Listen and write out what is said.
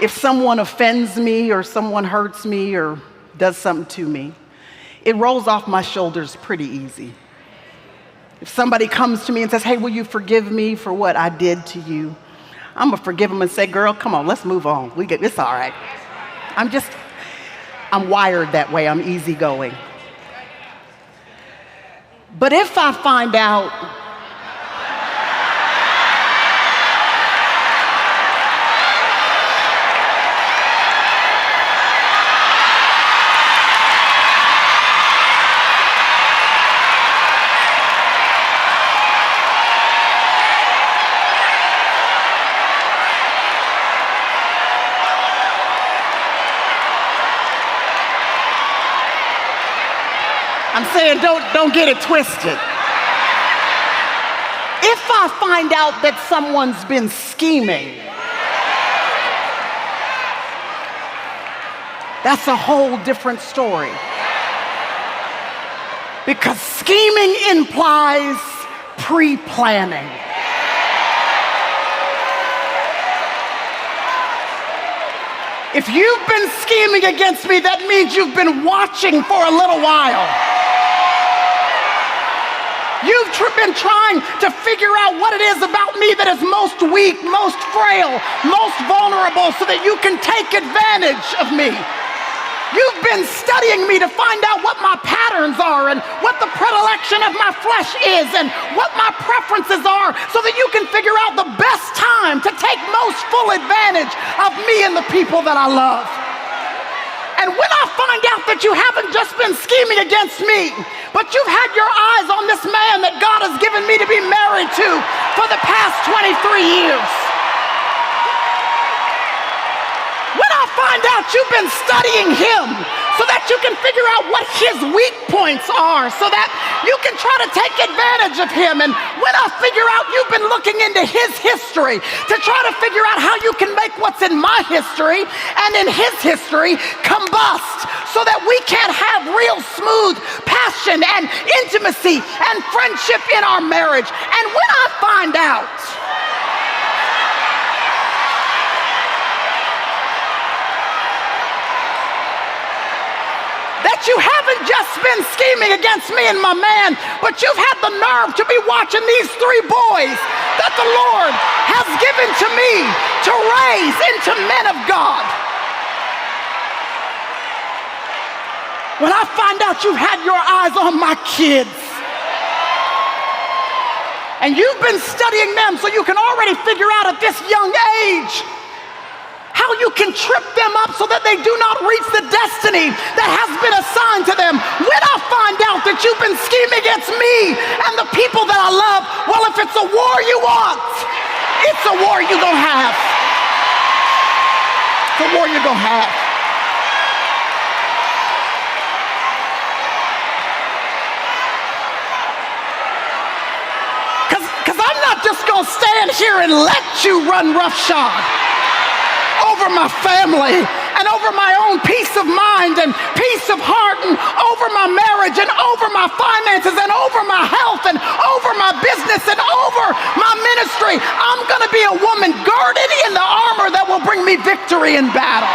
If someone offends me or someone hurts me or does something to me, it rolls off my shoulders pretty easy. If somebody comes to me and says, hey, will you forgive me for what I did to you? I'm going to forgive them and say, girl, come on, let's move on. It's all right. I'm wired that way. I'm easygoing. But if I find out I'm saying don't get it twisted. If I find out that someone's been scheming, that's a whole different story. Because scheming implies pre-planning. If you've been scheming against me, that means you've been watching for a little while. You've been trying to figure out what it is about me that is most weak, most frail, most vulnerable, so that you can take advantage of me. You've been studying me to find out what my patterns are and what the predilection of my flesh is and what my preferences are, so that you can figure out the best time to take most full advantage of me and the people that I love. And when I find out that you haven't just been scheming against me, but you've had your eyes on this man that God has given me to be married to for the past 23 years. When I find out you've been studying him so that you can figure out what his weak points are, so that you can try to take advantage of him. And when I figure out you've been looking into his history to try to figure out how you can make what's in my history and in his history combust, so that we can't have real smooth passion and intimacy and friendship in our marriage. And when I find out that you haven't just been scheming against me and my man, but you've had the nerve to be watching these 3 boys that the Lord has given to me to raise into men of God. When I find out you've had your eyes on my kids, and you've been studying them so you can already figure out at this young age how you can trip them up so that they do not reach the destiny that has been assigned to them. When I find out that you've been scheming against me and the people that I love, well, if it's a war you want, it's a war you're gonna have. It's a war you're gonna have. Because I'm not just gonna stand here and let you run roughshod over my family and over my own peace of mind and peace of heart and over my marriage and over my finances and over my health and over my business and over my ministry. I'm going to be a woman girded in the armor that will bring me victory in battle.